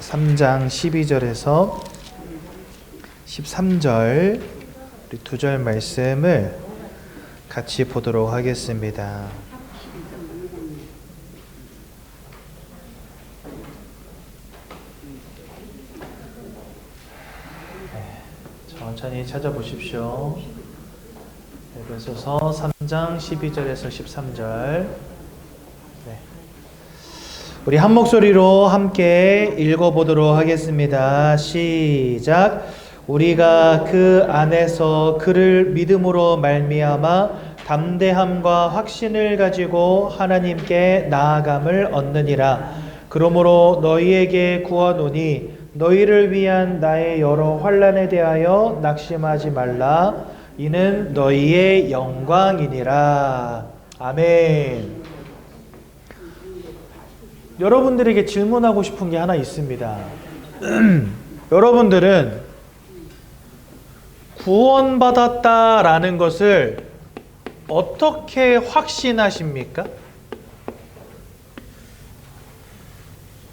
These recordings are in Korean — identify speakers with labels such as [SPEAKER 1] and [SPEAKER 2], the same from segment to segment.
[SPEAKER 1] 3장 12절에서 13절 우리 두 절 말씀을 같이 보도록 하겠습니다. 천천히 찾아보십시오. 에베소서 3장 12절에서 13절. 우리 한 목소리로 함께 읽어보도록 하겠습니다. 시작. 우리가 그 안에서 그를 믿음으로 말미암아 담대함과 확신을 가지고 하나님께 나아감을 얻느니라. 그러므로 너희에게 구하노니 너희를 위한 나의 여러 환난에 대하여 낙심하지 말라. 이는 너희의 영광이니라. 아멘. 여러분들에게 질문하고 싶은 게 하나 있습니다. 여러분들은 구원받았다라는 것을 어떻게 확신하십니까?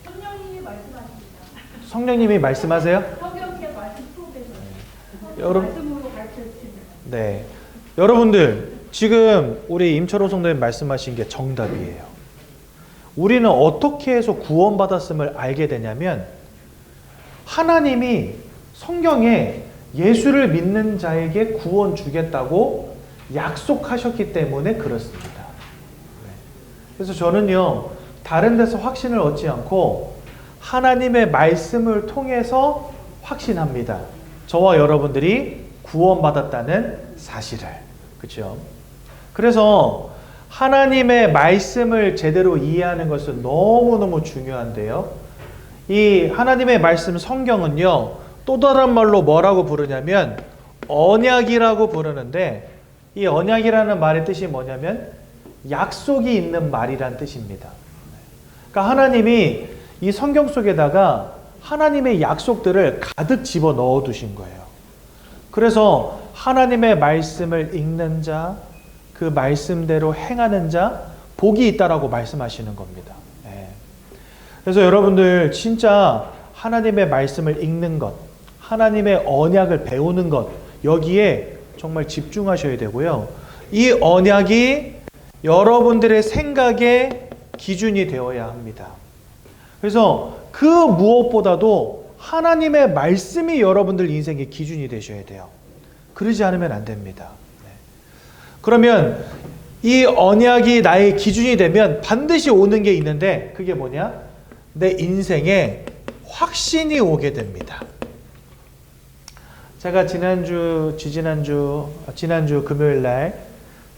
[SPEAKER 2] 성령님이 말씀하십니다.
[SPEAKER 1] 성령님이 말씀하세요?
[SPEAKER 2] 성경의 말씀 속에서
[SPEAKER 1] 여러분,
[SPEAKER 2] 말씀으로 가르쳐주십니다.
[SPEAKER 1] 네, 여러분들 지금 우리 임철호 성도님 말씀하신 게 정답이에요. 우리는 어떻게 해서 구원받았음을 알게 되냐면 하나님이 성경에 예수를 믿는 자에게 구원 주겠다고 약속하셨기 때문에 그렇습니다. 그래서 저는요, 다른 데서 확신을 얻지 않고 하나님의 말씀을 통해서 확신합니다. 저와 여러분들이 구원받았다는 사실을. 그렇죠? 그래서 하나님의 말씀을 제대로 이해하는 것은 너무너무 중요한데요. 이 하나님의 말씀 성경은요, 또 다른 말로 뭐라고 부르냐면 언약이라고 부르는데, 이 언약이라는 말의 뜻이 뭐냐면 약속이 있는 말이란 뜻입니다. 그러니까 하나님이 이 성경 속에다가 하나님의 약속들을 가득 집어 넣어 두신 거예요. 그래서 하나님의 말씀을 읽는 자, 그 말씀대로 행하는 자 복이 있다라고 말씀하시는 겁니다. 그래서 여러분들 진짜 하나님의 말씀을 읽는 것, 하나님의 언약을 배우는 것, 여기에 정말 집중하셔야 되고요. 이 언약이 여러분들의 생각의 기준이 되어야 합니다. 그래서 그 무엇보다도 하나님의 말씀이 여러분들 인생의 기준이 되셔야 돼요. 그러지 않으면 안 됩니다. 그러면 이 언약이 나의 기준이 되면 반드시 오는 게 있는데, 그게 뭐냐? 내 인생에 확신이 오게 됩니다. 제가 지난주 금요일 날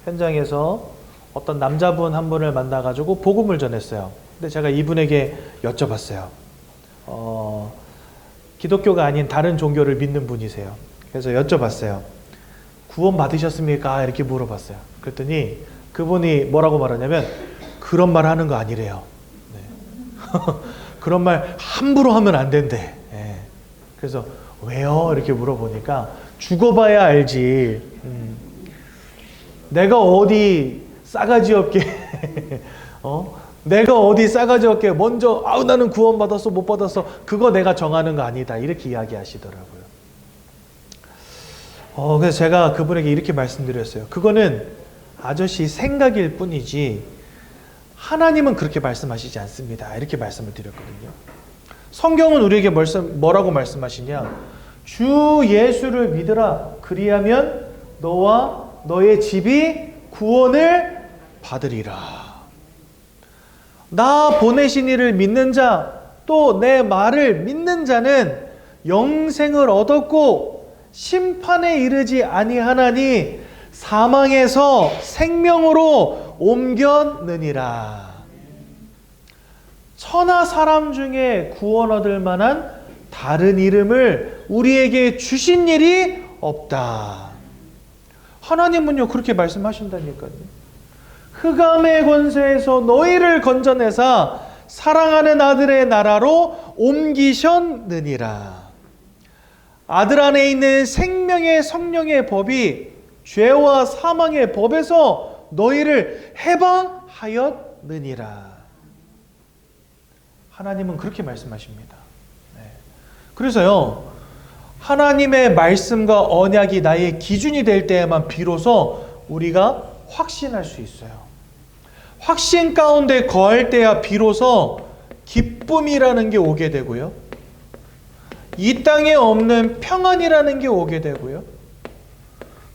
[SPEAKER 1] 현장에서 어떤 남자분 한 분을 만나가지고 복음을 전했어요. 근데 제가 이분에게 여쭤봤어요. 기독교가 아닌 다른 종교를 믿는 분이세요. 그래서 여쭤봤어요. 구원 받으셨습니까? 이렇게 물어봤어요. 그랬더니 그분이 뭐라고 말하냐면 그런 말 하는 거 아니래요. 네. 그런 말 함부로 하면 안 된대. 네. 그래서 왜요? 이렇게 물어보니까 죽어봐야 알지. 내가 어디 싸가지 없게 내가 어디 싸가지 없게 먼저 나는 구원 받았어 못 받았어 그거 내가 정하는 거 아니다. 이렇게 이야기하시더라고요. 그래서 제가 그분에게 이렇게 말씀드렸어요. 그거는 아저씨 생각일 뿐이지 하나님은 그렇게 말씀하시지 않습니다. 이렇게 말씀을 드렸거든요. 성경은 우리에게 뭐라고 말씀하시냐? 주 예수를 믿으라. 그리하면 너와 너의 집이 구원을 받으리라. 나 보내신 이를 믿는 자, 또 내 말을 믿는 자는 영생을 얻었고 심판에 이르지 아니하나니 사망에서 생명으로 옮겼느니라. 천하 사람 중에 구원 얻을 만한 다른 이름을 우리에게 주신 일이 없다. 하나님은요 그렇게 말씀하신다니까요. 흑암의 권세에서 너희를 건져내사 사랑하는 아들의 나라로 옮기셨느니라. 아들 안에 있는 생명의 성령의 법이 죄와 사망의 법에서 너희를 해방하였느니라. 하나님은 그렇게 말씀하십니다. 그래서요, 하나님의 말씀과 언약이 나의 기준이 될 때에만 비로소 우리가 확신할 수 있어요. 확신 가운데 거할 때야 비로소 기쁨이라는 게 오게 되고요. 이 땅에 없는 평안이라는 게 오게 되고요.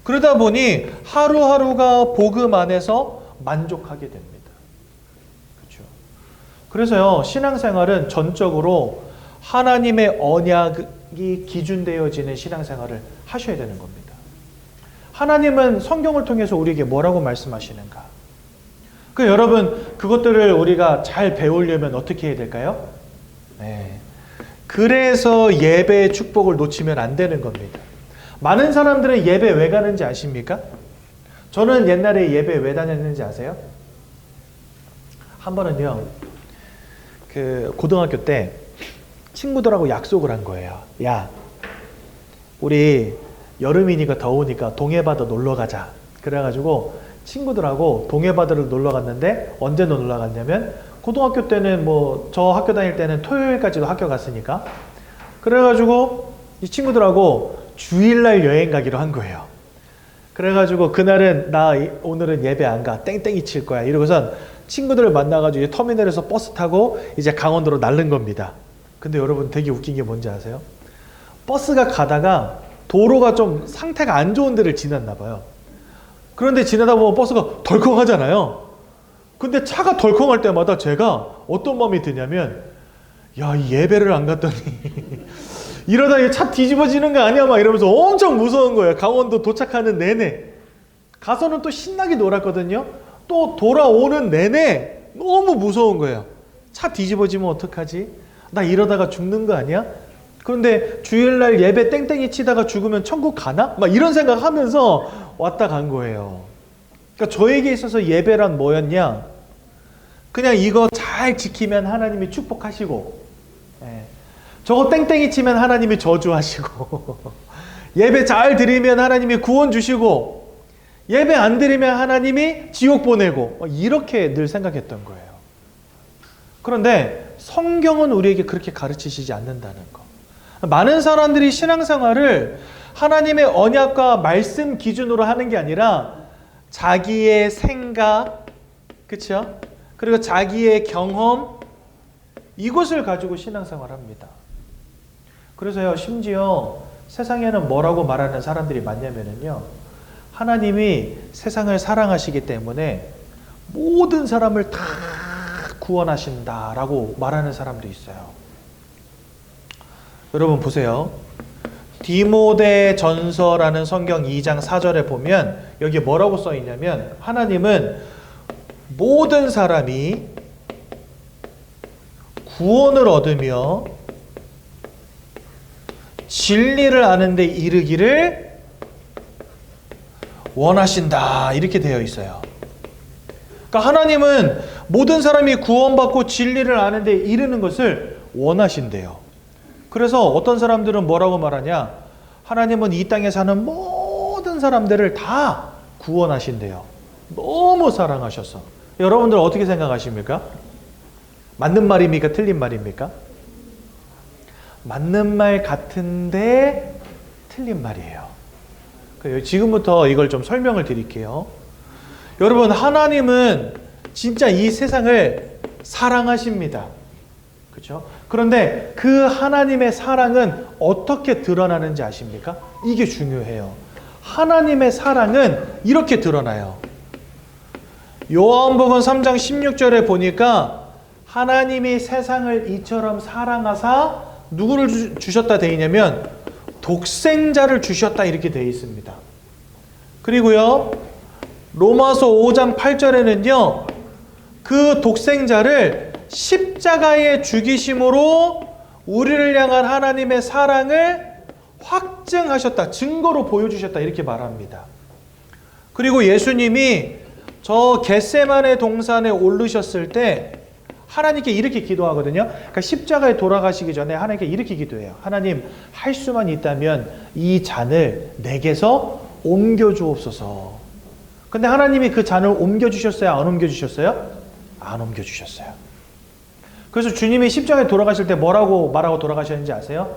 [SPEAKER 1] 그러다 보니 하루하루가 복음 안에서 만족하게 됩니다. 그렇죠? 그래서요, 신앙생활은 전적으로 하나님의 언약이 기준되어지는 신앙생활을 하셔야 되는 겁니다. 하나님은 성경을 통해서 우리에게 뭐라고 말씀하시는가? 여러분, 그것들을 우리가 잘 배우려면 어떻게 해야 될까요? 네. 그래서 예배의 축복을 놓치면 안 되는 겁니다. 많은 사람들은 예배 왜 가는지 아십니까? 저는 옛날에 예배 왜 다녔는지 아세요? 한 번은요, 고등학교 때 친구들하고 약속을 한 거예요. 야, 우리 여름이니까 더우니까 동해바다 놀러 가자. 그래가지고 친구들하고 동해바다를 놀러 갔는데, 언제 놀러 갔냐면 고등학교 때는 저 학교 다닐 때는 토요일까지도 학교 갔으니까, 그래가지고 이 친구들하고 주일날 여행 가기로 한 거예요. 그래가지고 그날은 나 오늘은 예배 안 가, 땡땡이 칠 거야 이러고선 친구들을 만나가지고 터미널에서 버스 타고 이제 강원도로 날른 겁니다. 근데 여러분, 되게 웃긴 게 뭔지 아세요? 버스가 가다가 도로가 좀 상태가 안 좋은 데를 지났나 봐요. 그런데 지나다 보면 버스가 덜컹하잖아요. 근데 차가 덜컹할 때마다 제가 어떤 마음이 드냐면, 야, 이 예배를 안 갔더니 이러다 이 차 뒤집어지는 거 아니야? 막 이러면서 엄청 무서운 거예요. 강원도 도착하는 내내. 가서는 또 신나게 놀았거든요. 또 돌아오는 내내 너무 무서운 거예요. 차 뒤집어지면 어떡하지? 나 이러다가 죽는 거 아니야? 그런데 주일날 예배 땡땡이 치다가 죽으면 천국 가나? 막 이런 생각하면서 왔다 간 거예요. 그러니까 저에게 있어서 예배란 뭐였냐? 그냥 이거 잘 지키면 하나님이 축복하시고, 저거 땡땡이 치면 하나님이 저주하시고, 예배 잘 드리면 하나님이 구원 주시고, 예배 안 드리면 하나님이 지옥 보내고, 이렇게 늘 생각했던 거예요. 그런데 성경은 우리에게 그렇게 가르치시지 않는다는 거. 많은 사람들이 신앙생활을 하나님의 언약과 말씀 기준으로 하는 게 아니라 자기의 생각, 그렇죠? 그리고 자기의 경험, 이것을 가지고 신앙생활을 합니다. 그래서요, 심지어 세상에는 뭐라고 말하는 사람들이 많냐면요, 하나님이 세상을 사랑하시기 때문에 모든 사람을 다 구원하신다라고 말하는 사람도 있어요. 여러분 보세요. 디모데 전서라는 성경 2장 4절에 보면 여기 뭐라고 써 있냐면, 하나님은 모든 사람이 구원을 얻으며 진리를 아는 데 이르기를 원하신다, 이렇게 되어 있어요. 그러니까 하나님은 모든 사람이 구원받고 진리를 아는 데 이르는 것을 원하신대요. 그래서 어떤 사람들은 뭐라고 말하냐? 하나님은 이 땅에 사는 모든 사람들을 다 구원하신대요. 너무 사랑하셔서. 여러분들 어떻게 생각하십니까? 맞는 말입니까? 틀린 말입니까? 맞는 말 같은데 틀린 말이에요. 지금부터 이걸 좀 설명을 드릴게요. 여러분, 하나님은 진짜 이 세상을 사랑하십니다. 그렇죠? 그런데 그 하나님의 사랑은 어떻게 드러나는지 아십니까? 이게 중요해요. 하나님의 사랑은 이렇게 드러나요. 요한복음 3장 16절에 보니까 하나님이 세상을 이처럼 사랑하사 누구를 주셨다 되어 있냐면 독생자를 주셨다, 이렇게 되어 있습니다. 그리고요, 로마서 5장 8절에는요, 그 독생자를 십자가에 죽이심으로 우리를 향한 하나님의 사랑을 확증하셨다, 증거로 보여주셨다, 이렇게 말합니다. 그리고 예수님이 저 겟세마네 동산에 오르셨을 때 하나님께 이렇게 기도하거든요. 그러니까 십자가에 돌아가시기 전에 하나님께 이렇게 기도해요. 하나님, 할 수만 있다면 이 잔을 내게서 옮겨주옵소서. 근데 하나님이 그 잔을 옮겨주셨어요? 안 옮겨주셨어요? 안 옮겨주셨어요. 그래서 주님이 십자가에 돌아가실 때 뭐라고 말하고 돌아가셨는지 아세요?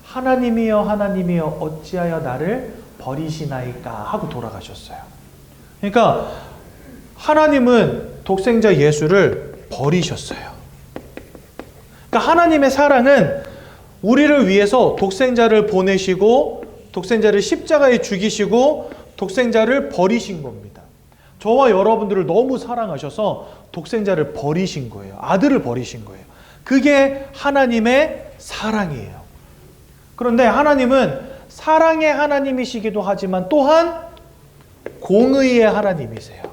[SPEAKER 1] 하나님이여 하나님이여 어찌하여 나를 버리시나이까 하고 돌아가셨어요. 그러니까 하나님은 독생자 예수를 버리셨어요. 그러니까 하나님의 사랑은 우리를 위해서 독생자를 보내시고 독생자를 십자가에 죽이시고 독생자를 버리신 겁니다. 저와 여러분들을 너무 사랑하셔서 독생자를 버리신 거예요. 아들을 버리신 거예요. 그게 하나님의 사랑이에요. 그런데 하나님은 사랑의 하나님이시기도 하지만 또한 공의의 하나님이세요.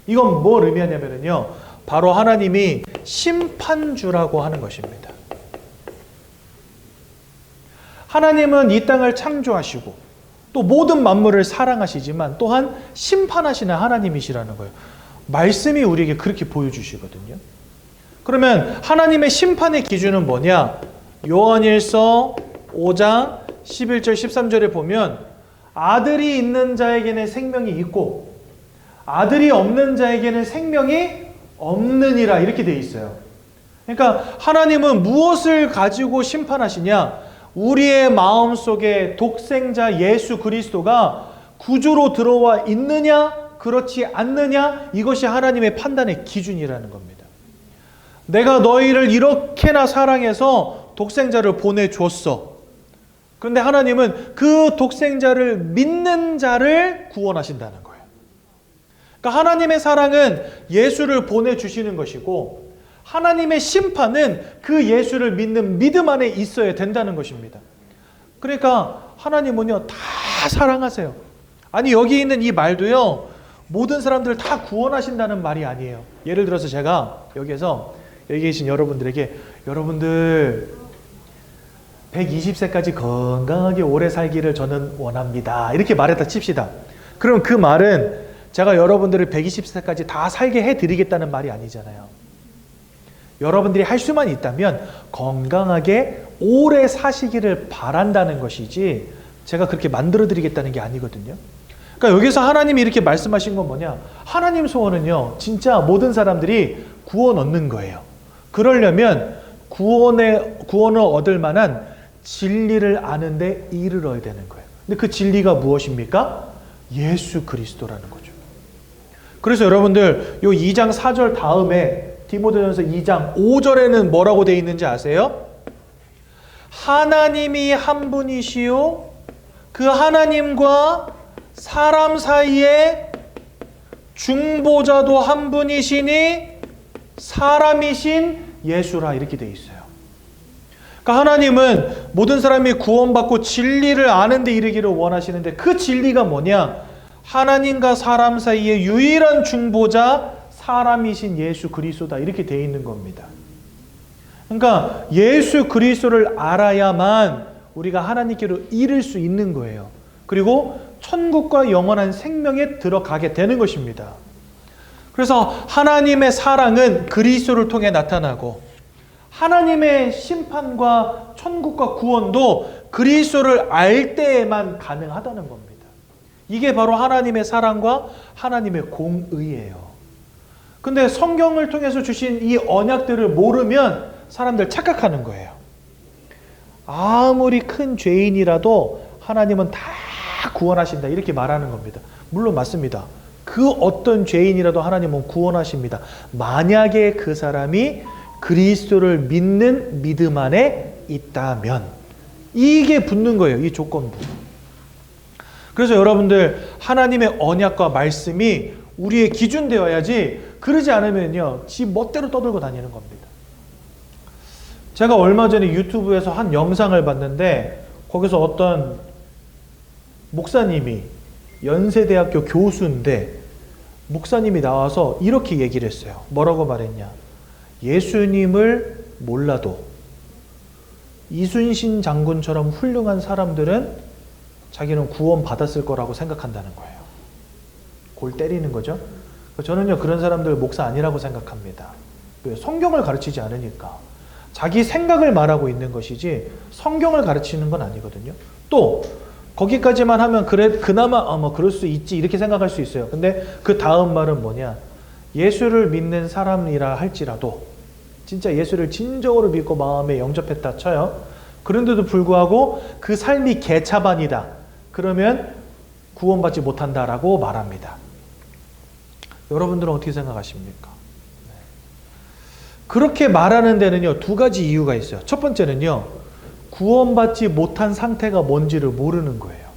[SPEAKER 1] 이건 뭘 의미하냐면요, 바로 하나님이 심판주라고 하는 것입니다. 하나님은 이 땅을 창조하시고 또 모든 만물을 사랑하시지만 또한 심판하시는 하나님이시라는 거예요. 말씀이 우리에게 그렇게 보여주시거든요. 그러면 하나님의 심판의 기준은 뭐냐? 요한일서 5장 11절 13절에 보면 아들이 있는 자에게는 생명이 있고 아들이 없는 자에게는 생명이 없느니라 이렇게 되어 있어요. 그러니까 하나님은 무엇을 가지고 심판하시냐? 우리의 마음속에 독생자 예수 그리스도가 구주로 들어와 있느냐 그렇지 않느냐, 이것이 하나님의 판단의 기준이라는 겁니다. 내가 너희를 이렇게나 사랑해서 독생자를 보내줬어. 그런데 하나님은 그 독생자를 믿는 자를 구원하신다는 거예요. 그러니까 하나님의 사랑은 예수를 보내주시는 것이고 하나님의 심판은 그 예수를 믿는 믿음 안에 있어야 된다는 것입니다. 그러니까 하나님은요, 다 사랑하세요. 아니, 여기 있는 이 말도요, 모든 사람들을 다 구원하신다는 말이 아니에요. 예를 들어서 제가 여기에서 여기 계신 여러분들에게 여러분들 120세까지 건강하게 오래 살기를 저는 원합니다, 이렇게 말했다 칩시다. 그럼 그 말은 제가 여러분들을 120세까지 다 살게 해드리겠다는 말이 아니잖아요. 여러분들이 할 수만 있다면 건강하게 오래 사시기를 바란다는 것이지 제가 그렇게 만들어드리겠다는 게 아니거든요. 그러니까 여기서 하나님이 이렇게 말씀하신 건 뭐냐? 하나님 소원은요, 진짜 모든 사람들이 구원 얻는 거예요. 그러려면 구원을 얻을 만한 진리를 아는데 이르러야 되는 거예요. 근데 그 진리가 무엇입니까? 예수 그리스도라는 거죠. 그래서 여러분들 요 2장 4절 다음에 디모데전서 2장 5절에는 뭐라고 되어 있는지 아세요? 하나님이 한 분이시요 그 하나님과 사람 사이에 중보자도 한 분이시니 사람이신 예수라, 이렇게 되어 있어요. 그러니까 하나님은 모든 사람이 구원받고 진리를 아는 데 이르기를 원하시는데 그 진리가 뭐냐? 하나님과 사람 사이에 유일한 중보자 사람이신 예수 그리스도다, 이렇게 되어 있는 겁니다. 그러니까 예수 그리스도를 알아야만 우리가 하나님께로 이를 수 있는 거예요. 그리고 천국과 영원한 생명에 들어가게 되는 것입니다. 그래서 하나님의 사랑은 그리스도를 통해 나타나고 하나님의 심판과 천국과 구원도 그리스도를 알 때에만 가능하다는 겁니다. 이게 바로 하나님의 사랑과 하나님의 공의예요. 근데 성경을 통해서 주신 이 언약들을 모르면 사람들 착각하는 거예요. 아무리 큰 죄인이라도 하나님은 다 구원하신다, 이렇게 말하는 겁니다. 물론 맞습니다. 그 어떤 죄인이라도 하나님은 구원하십니다. 만약에 그 사람이 그리스도를 믿는 믿음 안에 있다면, 이게 붙는 거예요, 이 조건부. 그래서 여러분들 하나님의 언약과 말씀이 우리의 기준 되어야지, 그러지 않으면요 지 멋대로 떠들고 다니는 겁니다. 제가 얼마 전에 유튜브에서 한 영상을 봤는데 거기서 어떤 목사님이 연세대학교 교수인데 목사님이 나와서 이렇게 얘기를 했어요. 뭐라고 말했냐? 예수님을 몰라도 이순신 장군처럼 훌륭한 사람들은 자기는 구원 받았을 거라고 생각한다는 거예요. 골 때리는 거죠. 저는요 그런 사람들 목사 아니라고 생각합니다. 왜? 성경을 가르치지 않으니까. 자기 생각을 말하고 있는 것이지 성경을 가르치는 건 아니거든요. 또 거기까지만 하면 그래 그나마 뭐 그럴 수 있지, 이렇게 생각할 수 있어요. 근데 그 다음 말은 뭐냐? 예수를 믿는 사람이라 할지라도 진짜 예수를 진정으로 믿고 마음에 영접했다 쳐요. 그런데도 불구하고 그 삶이 개차반이다. 그러면 구원받지 못한다라고 말합니다. 여러분들은 어떻게 생각하십니까? 그렇게 말하는 데는요, 두 가지 이유가 있어요. 첫 번째는요, 구원받지 못한 상태가 뭔지를 모르는 거예요.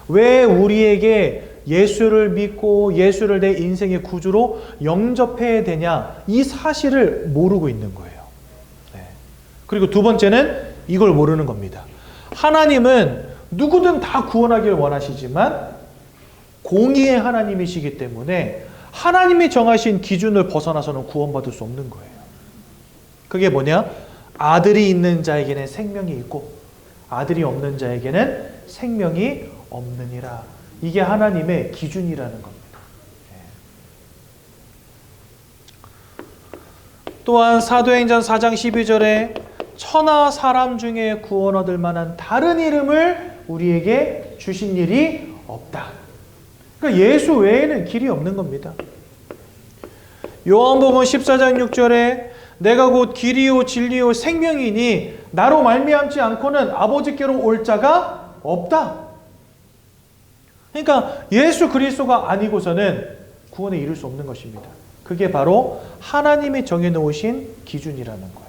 [SPEAKER 1] 왜 우리에게 예수를 믿고 예수를 내 인생의 구주로 영접해야 되냐, 이 사실을 모르고 있는 거예요. 네. 그리고 두 번째는 이걸 모르는 겁니다. 하나님은 누구든 다 구원하길 원하시지만 공의의 하나님이시기 때문에 하나님이 정하신 기준을 벗어나서는 구원받을 수 없는 거예요. 그게 뭐냐? 아들이 있는 자에게는 생명이 있고 아들이 없는 자에게는 생명이 없느니라. 이게 하나님의 기준이라는 겁니다. 또한 사도행전 4장 12절에 천하 사람 중에 구원 얻을 만한 다른 이름을 우리에게 주신 일이 없다. 그러니까 예수 외에는 길이 없는 겁니다. 요한복음 14장 6절에 내가 곧 길이요 진리요 생명이니 나로 말미암지 않고는 아버지께로 올 자가 없다. 그러니까 예수 그리스도가 아니고서는 구원에 이룰 수 없는 것입니다. 그게 바로 하나님이 정해놓으신 기준이라는 거예요.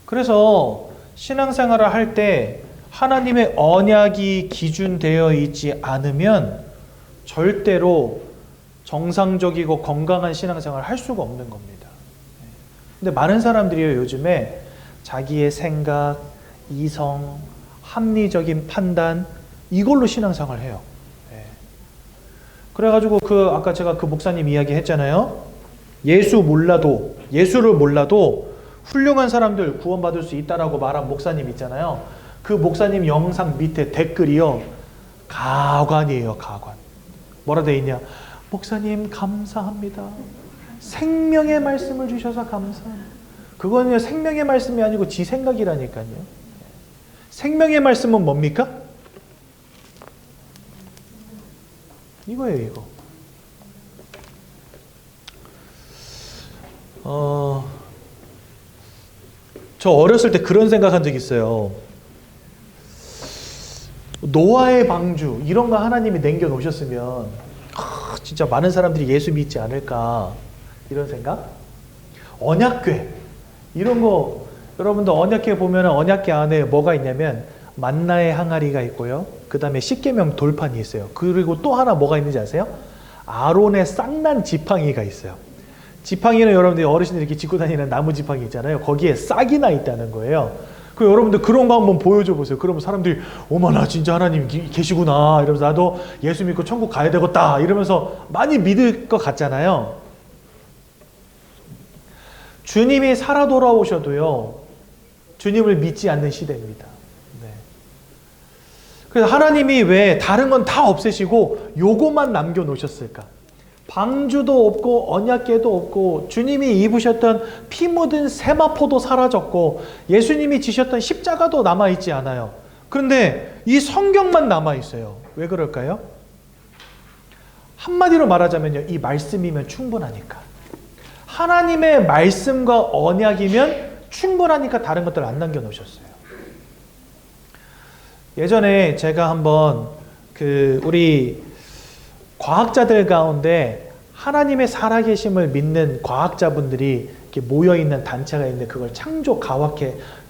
[SPEAKER 1] 그래서 신앙생활을 할 때 하나님의 언약이 기준되어 있지 않으면 절대로 정상적이고 건강한 신앙생활을 할 수가 없는 겁니다. 근데 많은 사람들이요, 요즘에 자기의 생각, 이성, 합리적인 판단, 이걸로 신앙생활을 해요. 그래가지고 아까 제가 그 목사님 이야기 했잖아요. 예수를 몰라도 훌륭한 사람들 구원받을 수 있다라고 말한 목사님 있잖아요. 그 목사님 영상 밑에 댓글이요, 가관이에요, 가관. 뭐라 돼 있냐? 목사님 감사합니다. 생명의 말씀을 주셔서 감사합니다. 그거는요, 생명의 말씀이 아니고 지 생각이라니까요. 생명의 말씀은 뭡니까? 이거예요, 이거. 저 어렸을 때 그런 생각한 적 있어요. 노아의 방주 이런 거 하나님이 남겨놓으셨으면 진짜 많은 사람들이 예수 믿지 않을까, 이런 생각? 언약궤 이런 거, 여러분들 언약궤 보면 언약궤 안에 뭐가 있냐면 만나의 항아리가 있고요, 그 다음에 십계명 돌판이 있어요. 그리고 또 하나 뭐가 있는지 아세요? 아론의 쌍난 지팡이가 있어요. 지팡이는 여러분들이 어르신들이 이렇게 짚고 다니는 나무 지팡이 있잖아요. 거기에 싹이나 있다는 거예요. 그 여러분들 그런 거 한번 보여줘 보세요. 그러면 사람들이 어머나 진짜 하나님 계시구나 이러면서 나도 예수 믿고 천국 가야 되겠다 이러면서 많이 믿을 것 같잖아요. 주님이 살아 돌아오셔도요, 주님을 믿지 않는 시대입니다. 네. 그래서 하나님이 왜 다른 건 다 없애시고 요거만 남겨놓으셨을까? 방주도 없고 언약궤도 없고 주님이 입으셨던 피 묻은 세마포도 사라졌고 예수님이 지셨던 십자가도 남아있지 않아요. 그런데 이 성경만 남아있어요. 왜 그럴까요? 한마디로 말하자면요, 이 말씀이면 충분하니까. 하나님의 말씀과 언약이면 충분하니까 다른 것들 안 남겨놓으셨어요. 예전에 제가 한번 우리 과학자들 가운데 하나님의 살아계심을 믿는 과학자분들이 이렇게 모여있는 단체가 있는데 그걸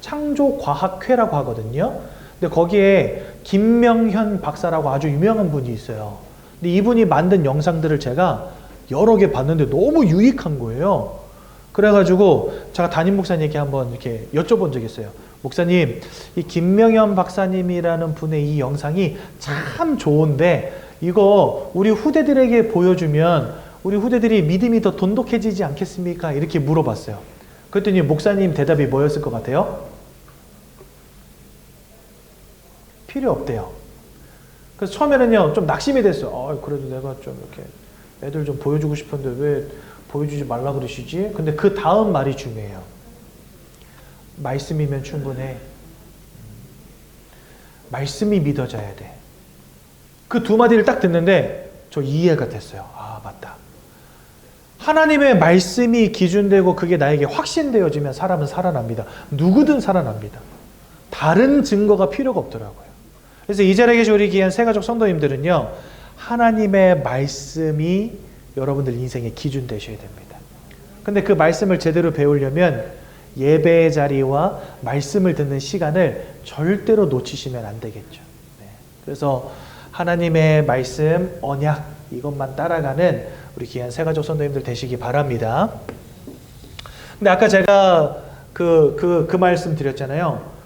[SPEAKER 1] 창조과학회라고 하거든요. 근데 거기에 김명현 박사라고 아주 유명한 분이 있어요. 근데 이분이 만든 영상들을 제가 여러 개 봤는데 너무 유익한 거예요. 그래가지고 제가 담임 목사님께 한번 이렇게 여쭤본 적이 있어요. 목사님, 이 김명현 박사님이라는 분의 이 영상이 참 좋은데 이거 우리 후대들에게 보여주면 우리 후대들이 믿음이 더 돈독해지지 않겠습니까? 이렇게 물어봤어요. 그랬더니 목사님 대답이 뭐였을 것 같아요? 필요 없대요. 그래서 처음에는요, 좀 낙심이 됐어요. 그래도 내가 좀 이렇게 애들 좀 보여주고 싶은데 왜 보여주지 말라 그러시지? 근데 그 다음 말이 중요해요. 말씀이면 충분해. 말씀이 믿어져야 돼. 그 두 마디를 딱 듣는데 저 이해가 됐어요. 아, 맞다. 하나님의 말씀이 기준되고 그게 나에게 확신되어지면 사람은 살아납니다. 누구든 살아납니다. 다른 증거가 필요가 없더라고요. 그래서 이 자리에 계신 우리 귀한 새가족 성도님들은요, 하나님의 말씀이 여러분들 인생의 기준 되셔야 됩니다. 근데 그 말씀을 제대로 배우려면 예배의 자리와 말씀을 듣는 시간을 절대로 놓치시면 안 되겠죠. 네. 그래서 하나님의 말씀, 언약 이것만 따라가는 우리 귀한 새가족 성도님들 되시기 바랍니다. 근데 아까 제가 그 말씀 드렸잖아요.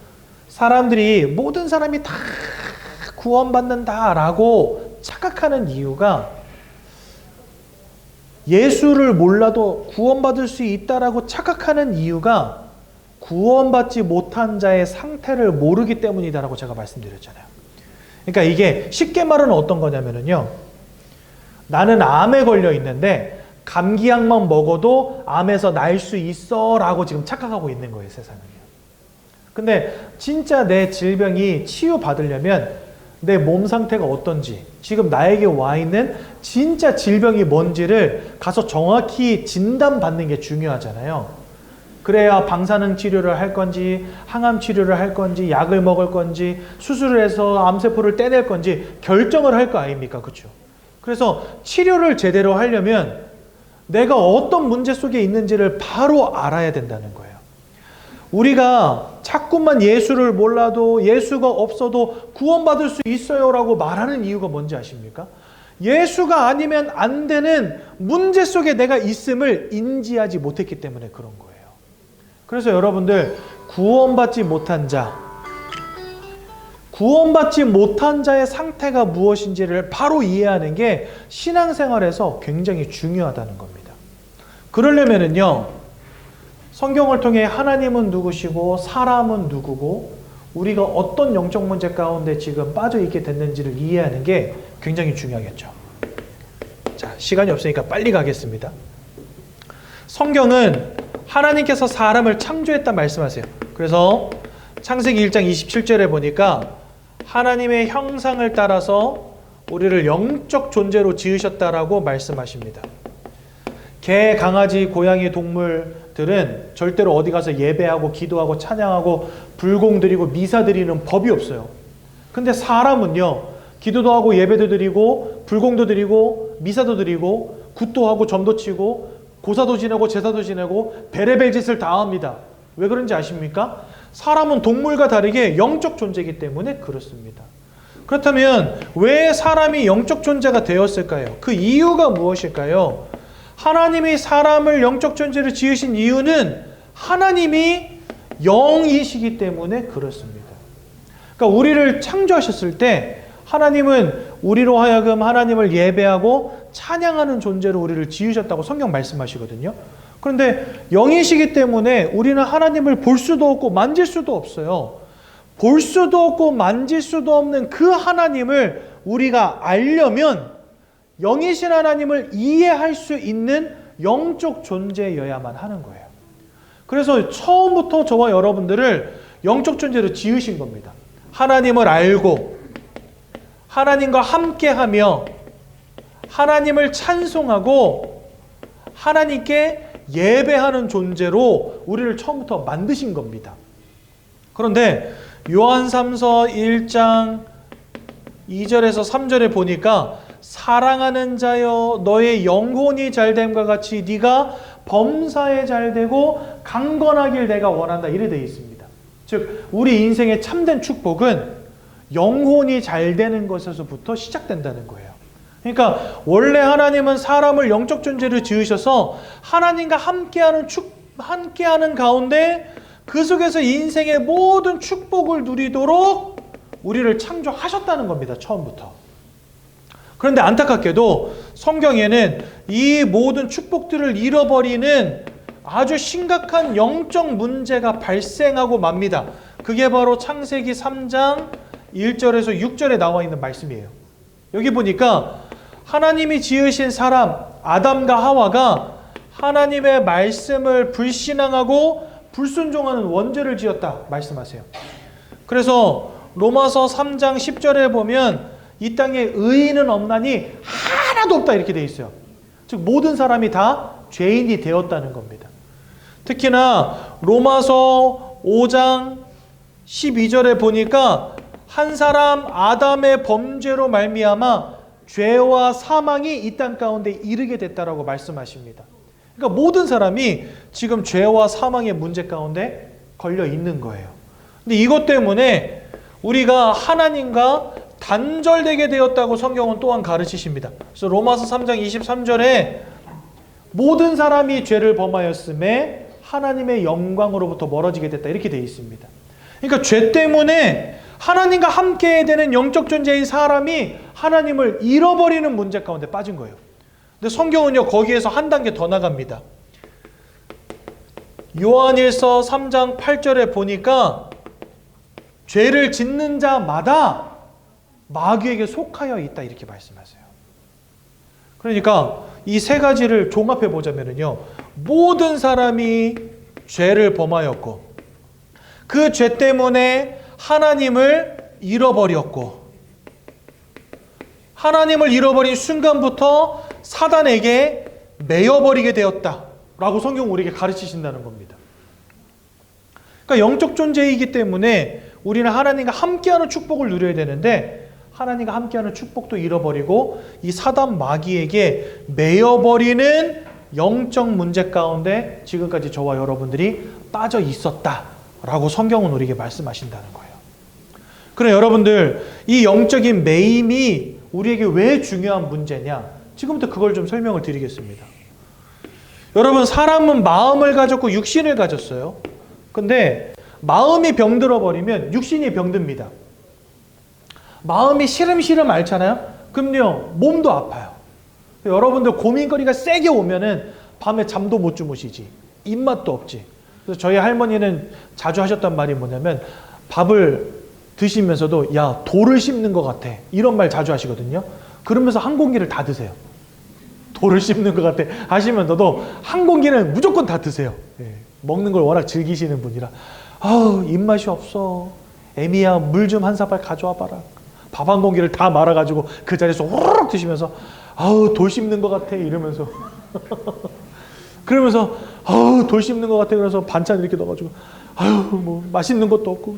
[SPEAKER 1] 사람들이 모든 사람이 다 구원받는다라고 착각하는 이유가 예수를 몰라도 구원받을 수 있다라고 착각하는 이유가 구원받지 못한 자의 상태를 모르기 때문이다라고 제가 말씀드렸잖아요. 그러니까 이게 쉽게 말하면 어떤 거냐면요. 나는 암에 걸려 있는데 감기약만 먹어도 암에서 날 수 있어 라고 지금 착각하고 있는 거예요, 세상은요. 근데 진짜 내 질병이 치유받으려면 내 몸 상태가 어떤지, 지금 나에게 와 있는 진짜 질병이 뭔지를 가서 정확히 진단받는 게 중요하잖아요. 그래야 방사능 치료를 할 건지, 항암 치료를 할 건지, 약을 먹을 건지, 수술을 해서 암세포를 떼낼 건지 결정을 할 거 아닙니까? 그렇죠? 그래서 치료를 제대로 하려면 내가 어떤 문제 속에 있는지를 바로 알아야 된다는 거예요. 우리가 자꾸만 예수를 몰라도 예수가 없어도 구원받을 수 있어요 라고 말하는 이유가 뭔지 아십니까? 예수가 아니면 안 되는 문제 속에 내가 있음을 인지하지 못했기 때문에 그런 거예요. 그래서 여러분들 구원받지 못한 자의 상태가 무엇인지를 바로 이해하는 게 신앙생활에서 굉장히 중요하다는 겁니다. 그러려면은요, 성경을 통해 하나님은 누구시고 사람은 누구고 우리가 어떤 영적 문제 가운데 지금 빠져 있게 됐는지를 이해하는 게 굉장히 중요하겠죠. 자, 시간이 없으니까 빨리 가겠습니다. 성경은 하나님께서 사람을 창조했다 말씀하세요. 그래서 창세기 1장 27절에 보니까 하나님의 형상을 따라서 우리를 영적 존재로 지으셨다라고 말씀하십니다. 개, 강아지, 고양이, 동물들은 절대로 어디 가서 예배하고 기도하고 찬양하고 불공 드리고 미사 드리는 법이 없어요. 근데 사람은요, 기도도 하고 예배도 드리고 불공도 드리고 미사도 드리고 굿도 하고 점도 치고 고사도 지내고 제사도 지내고 베레벨 짓을 다 합니다. 왜 그런지 아십니까? 사람은 동물과 다르게 영적 존재이기 때문에 그렇습니다. 그렇다면 왜 사람이 영적 존재가 되었을까요? 그 이유가 무엇일까요? 하나님이 사람을 영적 존재로 지으신 이유는 하나님이 영이시기 때문에 그렇습니다. 그러니까 우리를 창조하셨을 때 하나님은 우리로 하여금 하나님을 예배하고 찬양하는 존재로 우리를 지으셨다고 성경 말씀하시거든요. 그런데 영이시기 때문에 우리는 하나님을 볼 수도 없고 만질 수도 없어요. 볼 수도 없고 만질 수도 없는 그 하나님을 우리가 알려면 영이신 하나님을 이해할 수 있는 영적 존재여야만 하는 거예요. 그래서 처음부터 저와 여러분들을 영적 존재로 지으신 겁니다. 하나님을 알고 하나님과 함께하며 하나님을 찬송하고 하나님께 예배하는 존재로 우리를 처음부터 만드신 겁니다. 그런데 요한 3서 1장 2절에서 3절에 보니까 사랑하는 자여 너의 영혼이 잘됨과 같이 네가 범사에 잘되고 강건하길 내가 원한다 이래 되어 있습니다. 즉 우리 인생의 참된 축복은 영혼이 잘되는 것에서부터 시작된다는 거예요. 그러니까 원래 하나님은 사람을 영적 존재로 지으셔서 하나님과 함께하는 가운데 그 속에서 인생의 모든 축복을 누리도록 우리를 창조하셨다는 겁니다. 처음부터. 그런데 안타깝게도 성경에는 이 모든 축복들을 잃어버리는 아주 심각한 영적 문제가 발생하고 맙니다. 그게 바로 창세기 3장 1절에서 6절에 나와 있는 말씀이에요. 여기 보니까 하나님이 지으신 사람 아담과 하와가 하나님의 말씀을 불신앙하고 불순종하는 원죄를 지었다 말씀하세요. 그래서 로마서 3장 10절에 보면 이 땅에 의인은 없나니 하나도 없다 이렇게 되어 있어요. 즉 모든 사람이 다 죄인이 되었다는 겁니다. 특히나 로마서 5장 12절에 보니까 한 사람 아담의 범죄로 말미암아 죄와 사망이 이 땅 가운데 이르게 됐다라고 말씀하십니다. 그러니까 모든 사람이 지금 죄와 사망의 문제 가운데 걸려 있는 거예요. 근데 이것 때문에 우리가 하나님과 단절되게 되었다고 성경은 또한 가르치십니다. 그래서 로마서 3장 23절에 모든 사람이 죄를 범하였음에 하나님의 영광으로부터 멀어지게 됐다 이렇게 되어 있습니다. 그러니까 죄 때문에 하나님과 함께 되는 영적 존재인 사람이 하나님을 잃어버리는 문제 가운데 빠진 거예요. 근데 성경은요 거기에서 한 단계 더 나갑니다. 요한일서 3장 8절에 보니까 죄를 짓는 자마다 마귀에게 속하여 있다 이렇게 말씀하세요. 그러니까 이 세 가지를 종합해 보자면요, 모든 사람이 죄를 범하였고 그 죄 때문에 하나님을 잃어버렸고 하나님을 잃어버린 순간부터 사단에게 매여버리게 되었다라고 성경 우리에게 가르치신다는 겁니다. 그러니까 영적 존재이기 때문에 우리는 하나님과 함께하는 축복을 누려야 되는데 하나님과 함께하는 축복도 잃어버리고 이 사단 마귀에게 매여버리는 영적 문제 가운데 지금까지 저와 여러분들이 빠져 있었다라고 성경은 우리에게 말씀하신다는 거예요. 그럼 여러분들 이 영적인 매임이 우리에게 왜 중요한 문제냐? 지금부터 그걸 좀 설명을 드리겠습니다. 여러분 사람은 마음을 가졌고 육신을 가졌어요. 근데 마음이 병들어 버리면 육신이 병듭니다. 마음이 시름시름 앓잖아요. 그럼요 몸도 아파요. 여러분들 고민거리가 세게 오면은 밤에 잠도 못 주무시지, 입맛도 없지. 그래서 저희 할머니는 자주 하셨던 말이 뭐냐면 밥을 드시면서도 야 돌을 씹는 것 같아 이런 말 자주 하시거든요. 그러면서 한 공기를 다 드세요. 돌을 씹는 것 같아 하시면서도 한 공기는 무조건 다 드세요. 예, 먹는 걸 워낙 즐기시는 분이라. 아우 입맛이 없어, 애미야 물 좀 한 사발 가져와 봐라. 밥 한 공기를 다 말아가지고 그 자리에서 호로록 드시면서 아우 돌 씹는 것 같아 이러면서 그러면서 아우 돌 씹는 것 같아 그래서 반찬 이렇게 넣어가지고 아유 뭐 맛있는 것도 없고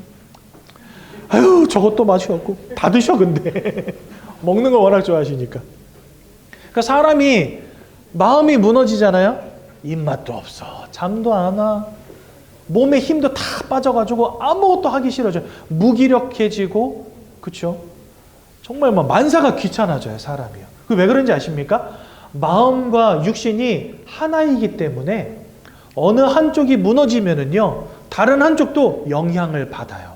[SPEAKER 1] 아유 저것도 맛이 없고 다 드셔. 근데 먹는 걸 워낙 좋아하시니까. 그러니까 사람이 마음이 무너지잖아요. 입맛도 없어, 잠도 안 와, 몸에 힘도 다 빠져가지고 아무것도 하기 싫어져요. 무기력해지고, 그렇죠? 정말 막 만사가 귀찮아져요 사람이요. 그 왜 그런지 아십니까? 마음과 육신이 하나이기 때문에 어느 한쪽이 무너지면은요 다른 한쪽도 영향을 받아요.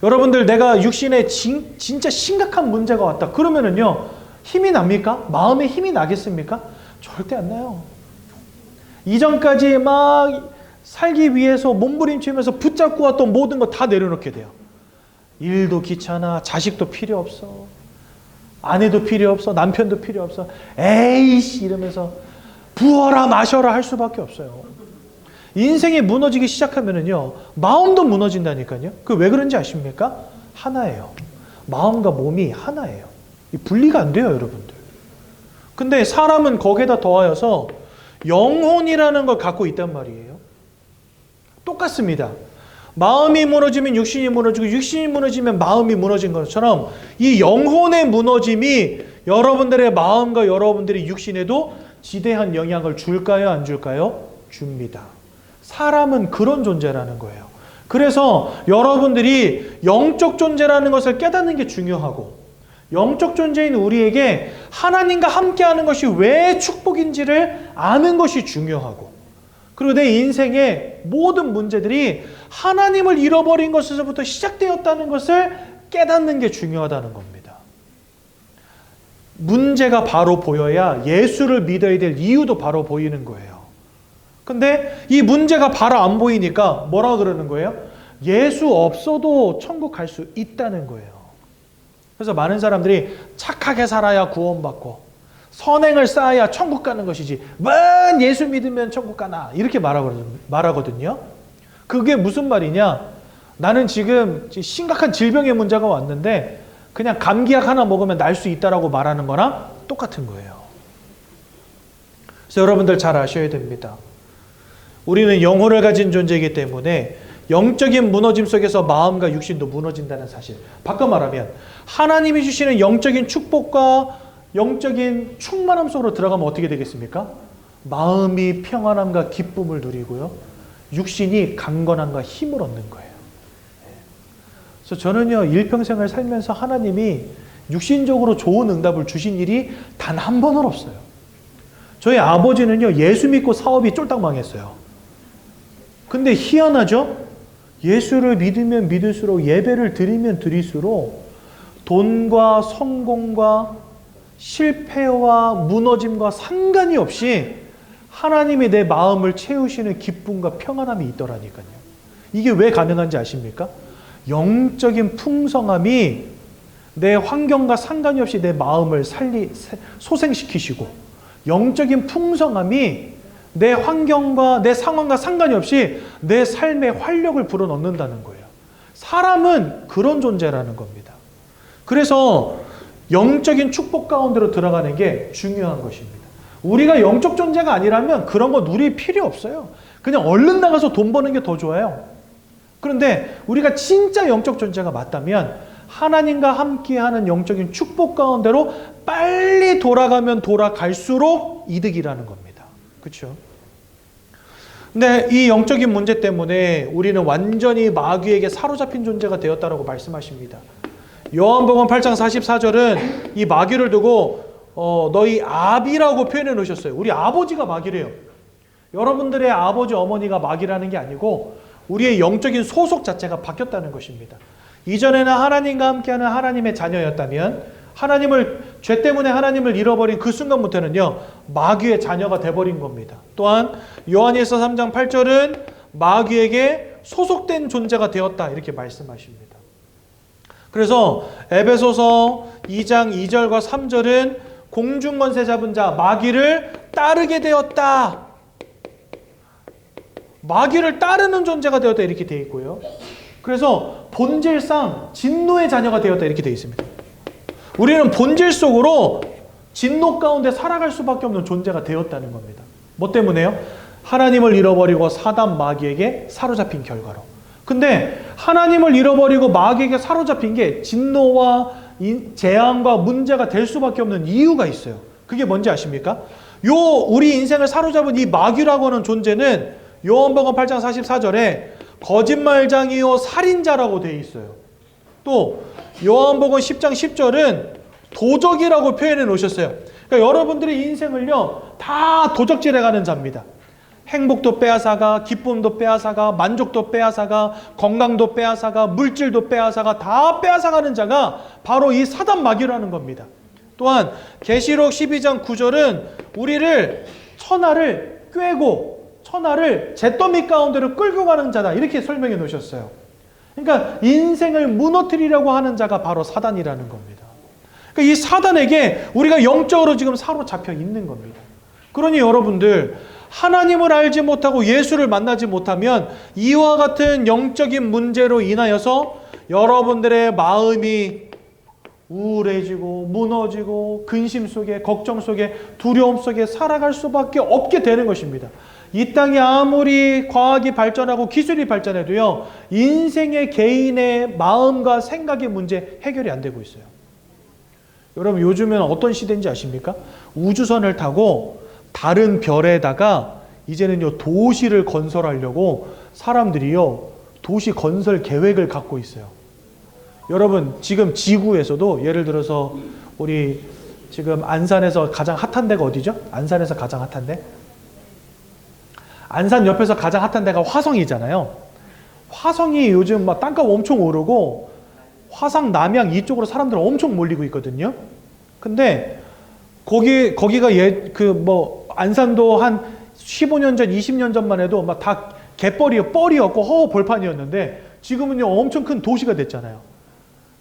[SPEAKER 1] 여러분들 내가 육신에 진짜 심각한 문제가 왔다 그러면은요 힘이 납니까? 마음에 힘이 나겠습니까? 절대 안 나요. 이전까지 막 살기 위해서 몸부림치면서 붙잡고 왔던 모든 거 다 내려놓게 돼요. 일도 귀찮아, 자식도 필요 없어, 아내도 필요 없어, 남편도 필요 없어, 에이씨 이러면서 부어라 마셔라 할 수밖에 없어요. 인생이 무너지기 시작하면은요 마음도 무너진다니까요. 그 왜 그런지 아십니까? 하나예요. 마음과 몸이 하나예요. 분리가 안 돼요 여러분들. 근데 사람은 거기에다 더하여서 영혼이라는 걸 갖고 있단 말이에요. 똑같습니다. 마음이 무너지면 육신이 무너지고 육신이 무너지면 마음이 무너진 것처럼 이 영혼의 무너짐이 여러분들의 마음과 여러분들의 육신에도 지대한 영향을 줄까요? 안 줄까요? 줍니다. 사람은 그런 존재라는 거예요. 그래서 여러분들이 영적 존재라는 것을 깨닫는 게 중요하고 영적 존재인 우리에게 하나님과 함께하는 것이 왜 축복인지를 아는 것이 중요하고 그리고 내 인생의 모든 문제들이 하나님을 잃어버린 것에서부터 시작되었다는 것을 깨닫는 게 중요하다는 겁니다. 문제가 바로 보여야 예수를 믿어야 될 이유도 바로 보이는 거예요. 근데 이 문제가 바로 안 보이니까 뭐라 그러는 거예요? 예수 없어도 천국 갈 수 있다는 거예요. 그래서 많은 사람들이 착하게 살아야 구원받고 선행을 쌓아야 천국 가는 것이지 뭔 예수 믿으면 천국 가나 이렇게 말하거든요. 그게 무슨 말이냐? 나는 지금 심각한 질병의 문제가 왔는데 그냥 감기약 하나 먹으면 날 수 있다라고 말하는 거랑 똑같은 거예요. 그래서 여러분들 잘 아셔야 됩니다. 우리는 영혼을 가진 존재이기 때문에 영적인 무너짐 속에서 마음과 육신도 무너진다는 사실. 바꿔 말하면 하나님이 주시는 영적인 축복과 영적인 충만함 속으로 들어가면 어떻게 되겠습니까? 마음이 평안함과 기쁨을 누리고요. 육신이 강건함과 힘을 얻는 거예요. 그래서 저는요, 일평생을 살면서 하나님이 육신적으로 좋은 응답을 주신 일이 단 한 번은 없어요. 저희 아버지는요, 예수 믿고 사업이 쫄딱 망했어요. 근데 희한하죠? 예수를 믿으면 믿을수록, 예배를 드리면 드릴수록 돈과 성공과 실패와 무너짐과 상관이 없이 하나님이 내 마음을 채우시는 기쁨과 평안함이 있더라니까요. 이게 왜 가능한지 아십니까? 영적인 풍성함이 내 환경과 상관이 없이 내 마음을 소생시키시고, 영적인 풍성함이 내 환경과 내 상황과 상관이 없이 내 삶에 활력을 불어넣는다는 거예요. 사람은 그런 존재라는 겁니다. 그래서 영적인 축복 가운데로 들어가는 게 중요한 것입니다. 우리가 영적 존재가 아니라면 그런 거 누릴 필요 없어요. 그냥 얼른 나가서 돈 버는 게 더 좋아요. 그런데 우리가 진짜 영적 존재가 맞다면 하나님과 함께하는 영적인 축복 가운데로 빨리 돌아가면 돌아갈수록 이득이라는 겁니다. 그렇죠? 근데 이 영적인 문제 때문에 우리는 완전히 마귀에게 사로잡힌 존재가 되었다라고 말씀하십니다. 요한복음 8장 44절은 이 마귀를 두고 너희 아비라고 표현해 놓으셨어요. 우리 아버지가 마귀래요. 여러분들의 아버지 어머니가 마귀라는 게 아니고 우리의 영적인 소속 자체가 바뀌었다는 것입니다. 이전에는 하나님과 함께하는 하나님의 자녀였다면 죄 때문에 하나님을 잃어버린 그 순간부터는요, 마귀의 자녀가 돼버린 겁니다. 또한 요한일서 3장 8절은 마귀에게 소속된 존재가 되었다 이렇게 말씀하십니다. 그래서 에베소서 2장 2절과 3절은 공중권세 잡은 자 마귀를 따르게 되었다. 마귀를 따르는 존재가 되었다 이렇게 되어 있고요. 그래서 본질상 진노의 자녀가 되었다 이렇게 되어 있습니다. 우리는 본질 속으로 진노 가운데 살아갈 수밖에 없는 존재가 되었다는 겁니다. 뭐 때문에요? 하나님을 잃어버리고 사단 마귀에게 사로잡힌 결과로. 근데 하나님을 잃어버리고 마귀에게 사로잡힌 게 진노와 재앙과 문제가 될 수밖에 없는 이유가 있어요. 그게 뭔지 아십니까? 우리 인생을 사로잡은 이 마귀라고 하는 존재는 요한복음 8장 44절에 거짓말장이요 살인자라고 되어 있어요. 또 요한복음 10장 10절은 도적이라고 표현해 놓으셨어요. 그러니까 여러분들의 인생을요, 다 도적질해 가는 자입니다. 행복도 빼앗아가, 기쁨도 빼앗아가, 만족도 빼앗아가, 건강도 빼앗아가, 물질도 빼앗아가, 다 빼앗아가는 자가 바로 이 사단 마귀라는 겁니다. 또한 계시록 12장 9절은 우리를 천하를 꿰고 천하를 잿더미 가운데로 끌고 가는 자다 이렇게 설명해 놓으셨어요. 그러니까 인생을 무너뜨리려고 하는 자가 바로 사단이라는 겁니다. 그러니까 이 사단에게 우리가 영적으로 지금 사로잡혀 있는 겁니다. 그러니 여러분들, 하나님을 알지 못하고 예수를 만나지 못하면 이와 같은 영적인 문제로 인하여서 여러분들의 마음이 우울해지고 무너지고 근심 속에, 걱정 속에, 두려움 속에 살아갈 수밖에 없게 되는 것입니다. 이 땅이 아무리 과학이 발전하고 기술이 발전해도요, 인생의 개인의 마음과 생각의 문제 해결이 안 되고 있어요. 여러분, 요즘은 어떤 시대인지 아십니까? 우주선을 타고 다른 별에다가 이제는요, 도시를 건설하려고 사람들이요, 도시 건설 계획을 갖고 있어요. 여러분, 지금 지구에서도 예를 들어서 우리 지금 안산에서 가장 핫한 데가 어디죠? 안산에서 가장 핫한 데? 안산 옆에서 가장 핫한 데가 화성이잖아요. 화성이 요즘 막 땅값 엄청 오르고 화상, 남양 이쪽으로 사람들 엄청 몰리고 있거든요. 근데 거기가 안산도 한 15년 전, 20년 전만 해도 막 다 뻘이었고 허허벌판이었는데 지금은요 엄청 큰 도시가 됐잖아요.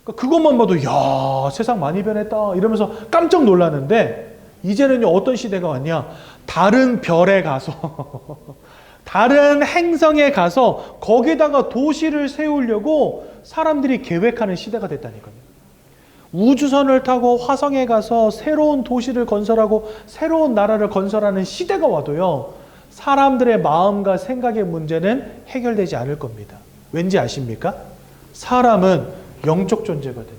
[SPEAKER 1] 그것만 봐도 야, 세상 많이 변했다 이러면서 깜짝 놀랐는데 이제는요 어떤 시대가 왔냐? 다른 별에 가서 다른 행성에 가서 거기다가 도시를 세우려고 사람들이 계획하는 시대가 됐다니까요. 우주선을 타고 화성에 가서 새로운 도시를 건설하고 새로운 나라를 건설하는 시대가 와도요, 사람들의 마음과 생각의 문제는 해결되지 않을 겁니다. 왠지 아십니까? 사람은 영적 존재거든요.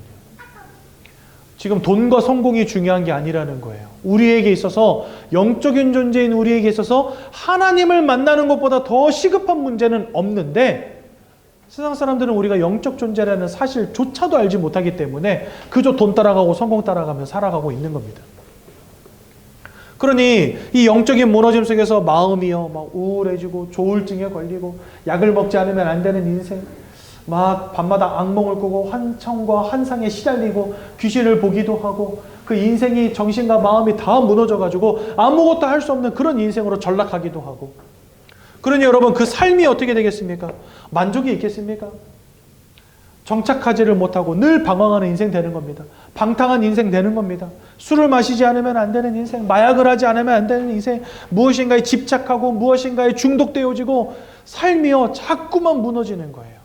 [SPEAKER 1] 지금 돈과 성공이 중요한 게 아니라는 거예요. 우리에게 있어서, 영적인 존재인 우리에게 있어서 하나님을 만나는 것보다 더 시급한 문제는 없는데, 세상 사람들은 우리가 영적 존재라는 사실조차도 알지 못하기 때문에 그저 돈 따라가고 성공 따라가며 살아가고 있는 겁니다. 그러니 이 영적인 무너짐 속에서 마음이요 막 우울해지고 조울증에 걸리고 약을 먹지 않으면 안 되는 인생, 막 밤마다 악몽을 꾸고 환청과 환상에 시달리고 귀신을 보기도 하고 그 인생이 정신과 마음이 다 무너져가지고 아무것도 할 수 없는 그런 인생으로 전락하기도 하고, 그러니 여러분 그 삶이 어떻게 되겠습니까? 만족이 있겠습니까? 정착하지를 못하고 늘 방황하는 인생 되는 겁니다. 방탕한 인생 되는 겁니다. 술을 마시지 않으면 안 되는 인생, 마약을 하지 않으면 안 되는 인생, 무엇인가에 집착하고 무엇인가에 중독되어지고 삶이요 자꾸만 무너지는 거예요.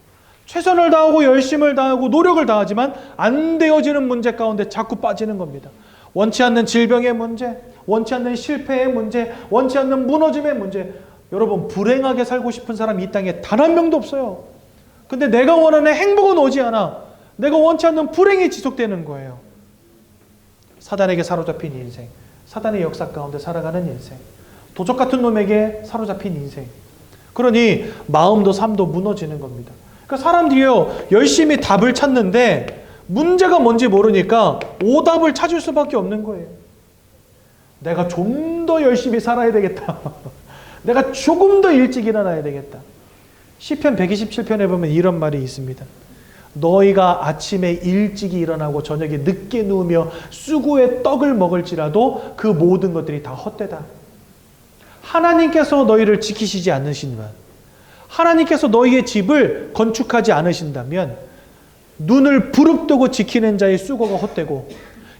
[SPEAKER 1] 최선을 다하고 열심을 다하고 노력을 다하지만 안 되어지는 문제 가운데 자꾸 빠지는 겁니다. 원치 않는 질병의 문제, 원치 않는 실패의 문제, 원치 않는 무너짐의 문제. 여러분 불행하게 살고 싶은 사람이 이 땅에 단 한 명도 없어요. 근데 내가 원하는 행복은 오지 않아. 내가 원치 않는 불행이 지속되는 거예요. 사단에게 사로잡힌 인생, 사단의 역사 가운데 살아가는 인생, 도적 같은 놈에게 사로잡힌 인생. 그러니 마음도 삶도 무너지는 겁니다. 그러니까 사람들이요 열심히 답을 찾는데 문제가 뭔지 모르니까 오답을 찾을 수밖에 없는 거예요. 내가 좀 더 열심히 살아야 되겠다. 내가 조금 더 일찍 일어나야 되겠다. 시편 127편에 보면 이런 말이 있습니다. 너희가 아침에 일찍 일어나고 저녁에 늦게 누우며 수고의 떡을 먹을지라도 그 모든 것들이 다 헛되다. 하나님께서 너희를 지키시지 않으신다면, 하나님께서 너희의 집을 건축하지 않으신다면 눈을 부릅뜨고 지키는 자의 수고가 헛되고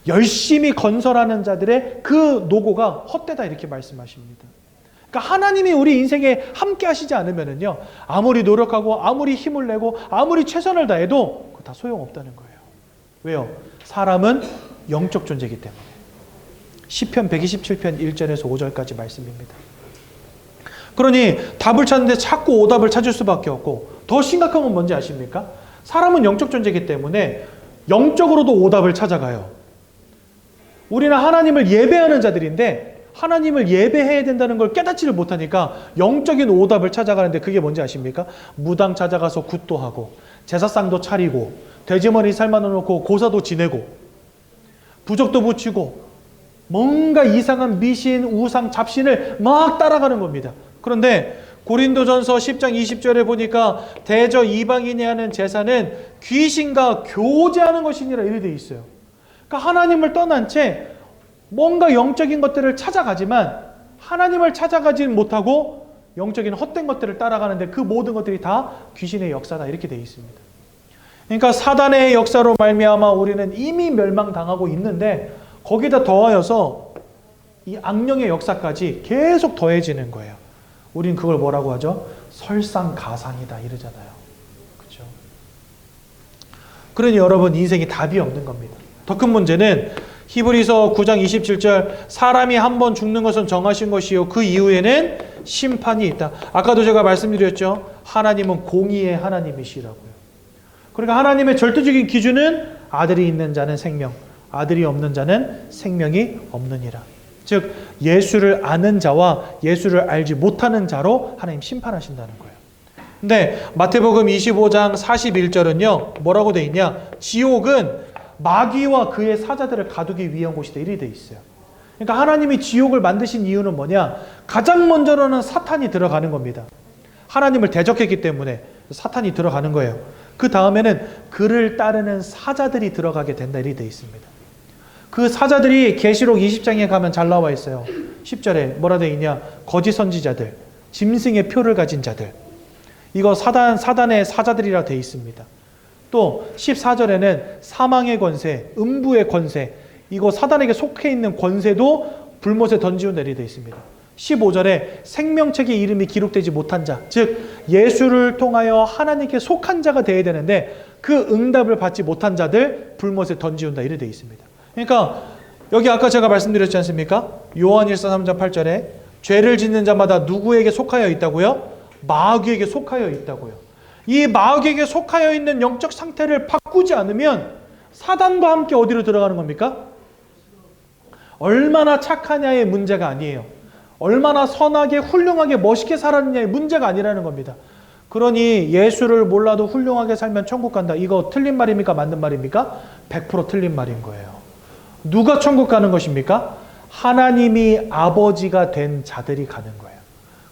[SPEAKER 1] 열심히 건설하는 자들의 그 노고가 헛되다 이렇게 말씀하십니다. 그러니까 하나님이 우리 인생에 함께 하시지 않으면요 아무리 노력하고 아무리 힘을 내고 아무리 최선을 다해도 그거 다 소용없다는 거예요. 왜요? 사람은 영적 존재이기 때문에. 시편 127편 1절에서 5절까지 말씀입니다. 그러니 답을 찾는데 자꾸 오답을 찾을 수밖에 없고, 더 심각한 건 뭔지 아십니까? 사람은 영적 존재이기 때문에 영적으로도 오답을 찾아가요. 우리는 하나님을 예배하는 자들인데 하나님을 예배해야 된다는 걸 깨닫지를 못하니까 영적인 오답을 찾아가는데 그게 뭔지 아십니까? 무당 찾아가서 굿도 하고 제사상도 차리고 돼지머리 삶아 놓고 고사도 지내고 부적도 붙이고 뭔가 이상한 미신, 우상, 잡신을 막 따라가는 겁니다. 그런데 고린도전서 10장 20절에 보니까 대저 이방인이 하는 제사는 귀신과 교제하는 것이니라 이렇게 되어 있어요. 그러니까 하나님을 떠난 채 뭔가 영적인 것들을 찾아가지만 하나님을 찾아가지 못하고 영적인 헛된 것들을 따라가는데 그 모든 것들이 다 귀신의 역사다 이렇게 되어 있습니다. 그러니까 사단의 역사로 말미암아 우리는 이미 멸망당하고 있는데 거기다 더하여서 이 악령의 역사까지 계속 더해지는 거예요. 우린 그걸 뭐라고 하죠? 설상가상이다 이러잖아요. 그렇죠? 그러니 여러분 인생이 답이 없는 겁니다. 더 큰 문제는 히브리서 9장 27절 사람이 한 번 죽는 것은 정하신 것이요 그 이후에는 심판이 있다. 아까도 제가 말씀드렸죠. 하나님은 공의의 하나님이시라고요. 그러니까 하나님의 절대적인 기준은 아들이 있는 자는 생명, 아들이 없는 자는 생명이 없느니라. 즉 예수를 아는 자와 예수를 알지 못하는 자로 하나님 심판하신다는 거예요. 근데 마태복음 25장 41절은요 뭐라고 돼 있냐? 지옥은 마귀와 그의 사자들을 가두기 위한 곳이다 이렇게 돼 있어요. 그러니까 하나님이 지옥을 만드신 이유는 뭐냐? 가장 먼저로는 사탄이 들어가는 겁니다. 하나님을 대적했기 때문에 사탄이 들어가는 거예요. 그 다음에는 그를 따르는 사자들이 들어가게 된다 이렇게 돼 있습니다. 그 사자들이 계시록 20장에 가면 잘 나와 있어요. 10절에 뭐라 돼 있냐? 거짓 선지자들, 짐승의 표를 가진 자들. 이거 사단의 사자들이라 돼 있습니다. 또 14절에는 사망의 권세, 음부의 권세, 이거 사단에게 속해 있는 권세도 불못에 던지고 내리 되어 있습니다. 15절에 생명책의 이름이 기록되지 못한 자, 즉 예수를 통하여 하나님께 속한 자가 되어야 되는데 그 응답을 받지 못한 자들 불못에 던지운다 이렇게 되어 있습니다. 그러니까 여기 아까 제가 말씀드렸지 않습니까? 요한일서 3장 8절에 죄를 짓는 자마다 누구에게 속하여 있다고요? 마귀에게 속하여 있다고요. 이 마귀에게 속하여 있는 영적 상태를 바꾸지 않으면 사단과 함께 어디로 들어가는 겁니까? 얼마나 착하냐의 문제가 아니에요. 얼마나 선하게 훌륭하게 멋있게 살았느냐의 문제가 아니라는 겁니다. 그러니 예수를 몰라도 훌륭하게 살면 천국 간다. 이거 틀린 말입니까? 맞는 말입니까? 100% 틀린 말인 거예요. 누가 천국 가는 것입니까? 하나님이 아버지가 된 자들이 가는 거예요.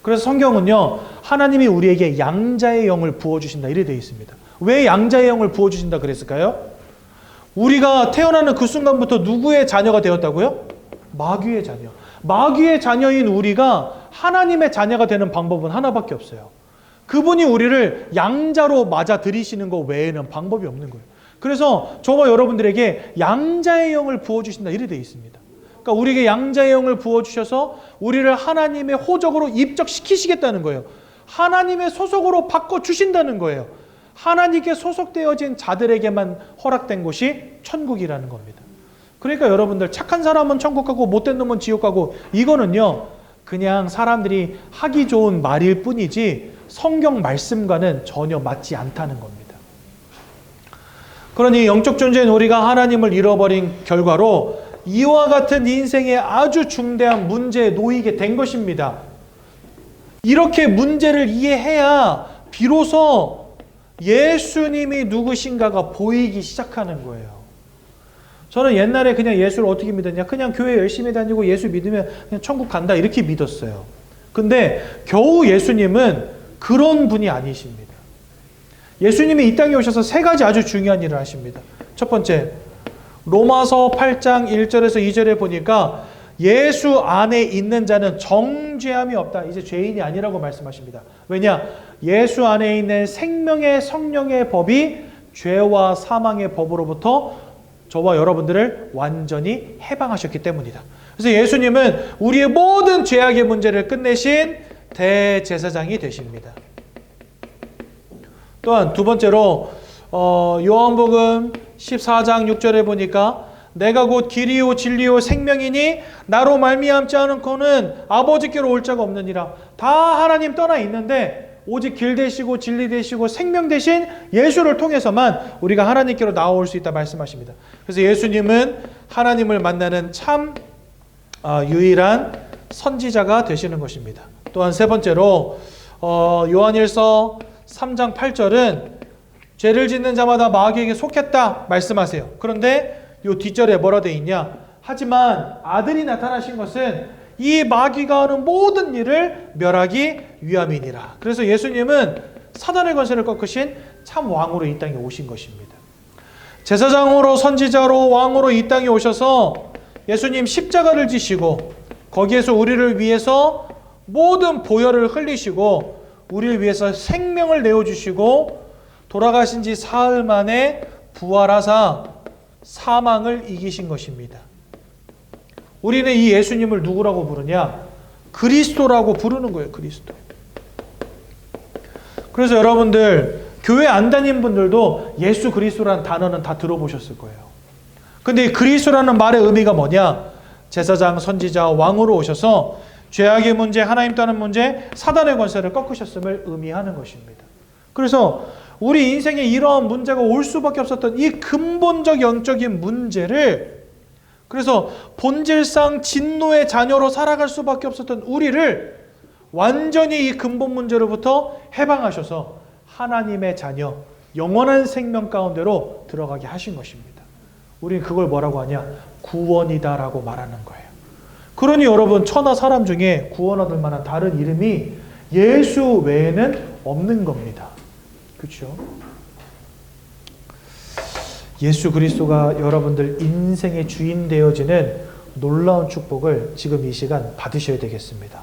[SPEAKER 1] 그래서 성경은요, 하나님이 우리에게 양자의 영을 부어주신다 이래 되어 있습니다. 왜 양자의 영을 부어주신다 그랬을까요? 우리가 태어나는 그 순간부터 누구의 자녀가 되었다고요? 마귀의 자녀. 마귀의 자녀인 우리가 하나님의 자녀가 되는 방법은 하나밖에 없어요. 그분이 우리를 양자로 맞아 들이시는 것 외에는 방법이 없는 거예요. 그래서 저와 여러분들에게 양자의 영을 부어주신다 이래 되어 있습니다. 그러니까 우리에게 양자의 영을 부어주셔서 우리를 하나님의 호적으로 입적시키시겠다는 거예요. 하나님의 소속으로 바꿔주신다는 거예요. 하나님께 소속되어진 자들에게만 허락된 곳이 천국이라는 겁니다. 그러니까 여러분들 착한 사람은 천국 가고 못된 놈은 지옥 가고 이거는요 그냥 사람들이 하기 좋은 말일 뿐이지 성경 말씀과는 전혀 맞지 않다는 겁니다. 그러니 영적 존재인 우리가 하나님을 잃어버린 결과로 이와 같은 인생의 아주 중대한 문제에 놓이게 된 것입니다. 이렇게 문제를 이해해야 비로소 예수님이 누구신가가 보이기 시작하는 거예요. 저는 옛날에 그냥 예수를 어떻게 믿었냐? 그냥 교회 열심히 다니고 예수 믿으면 그냥 천국 간다 이렇게 믿었어요. 근데 겨우 예수님은 그런 분이 아니십니다. 예수님이 이 땅에 오셔서 세 가지 아주 중요한 일을 하십니다. 첫 번째, 로마서 8장 1절에서 2절에 보니까 예수 안에 있는 자는 정죄함이 없다. 이제 죄인이 아니라고 말씀하십니다. 왜냐? 예수 안에 있는 생명의 성령의 법이 죄와 사망의 법으로부터 저와 여러분들을 완전히 해방하셨기 때문이다. 그래서 예수님은 우리의 모든 죄악의 문제를 끝내신 대제사장이 되십니다. 또한 두 번째로 요한복음 14장 6절에 보니까 내가 곧 길이요 진리요 생명이니 나로 말미암지 않고는 아버지께로 올 자가 없느니라. 다 하나님 떠나 있는데 오직 길 되시고 진리 되시고 생명 되신 예수를 통해서만 우리가 하나님께로 나올 수 있다 말씀하십니다. 그래서 예수님은 하나님을 만나는 참 유일한 선지자가 되시는 것입니다. 또한 세 번째로 요한일서 3장 8절은 죄를 짓는 자마다 마귀에게 속했다 말씀하세요. 그런데 요 뒷절에 뭐라 되어 있냐? 하지만 아들이 나타나신 것은 이 마귀가 하는 모든 일을 멸하기 위함이니라. 그래서 예수님은 사단의 권세를 꺾으신 참 왕으로 이 땅에 오신 것입니다. 제사장으로 선지자로 왕으로 이 땅에 오셔서 예수님 십자가를 지시고 거기에서 우리를 위해서 모든 보혈을 흘리시고 우리를 위해서 생명을 내어주시고 돌아가신 지 사흘 만에 부활하사 사망을 이기신 것입니다. 우리는 이 예수님을 누구라고 부르냐? 그리스도라고 부르는 거예요. 그리스도. 그래서 여러분들 교회 안 다닌 분들도 예수 그리스도라는 단어는 다 들어보셨을 거예요. 근데 이 그리스도라는 말의 의미가 뭐냐? 제사장, 선지자, 왕으로 오셔서 죄악의 문제, 하나님 떠난 문제, 사단의 권세를 꺾으셨음을 의미하는 것입니다. 그래서 우리 인생에 이러한 문제가 올 수밖에 없었던 이 근본적 영적인 문제를, 그래서 본질상 진노의 자녀로 살아갈 수밖에 없었던 우리를 완전히 이 근본 문제로부터 해방하셔서 하나님의 자녀, 영원한 생명 가운데로 들어가게 하신 것입니다. 우리는 그걸 뭐라고 하냐? 구원이다라고 말하는 거예요. 그러니 여러분, 천하 사람 중에 구원 얻을 만한 다른 이름이 예수 외에는 없는 겁니다. 그렇죠? 예수 그리스도가 여러분들 인생의 주인 되어지는 놀라운 축복을 지금 이 시간 받으셔야 되겠습니다.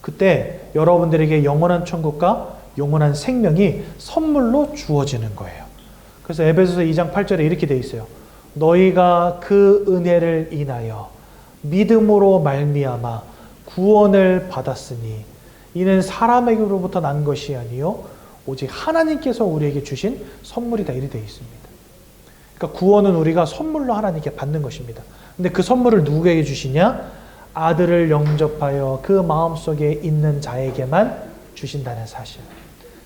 [SPEAKER 1] 그때 여러분들에게 영원한 천국과 영원한 생명이 선물로 주어지는 거예요. 그래서 에베소서 2장 8절에 이렇게 되어 있어요. 너희가 그 은혜를 인하여 믿음으로 말미암아 구원을 받았으니 이는 사람에게로부터 난 것이 아니요 오직 하나님께서 우리에게 주신 선물이다 이렇게 되어 있습니다. 그러니까 구원은 우리가 선물로 하나님께 받는 것입니다. 근데 그 선물을 누구에게 주시냐? 아들을 영접하여 그 마음속에 있는 자에게만 주신다는 사실.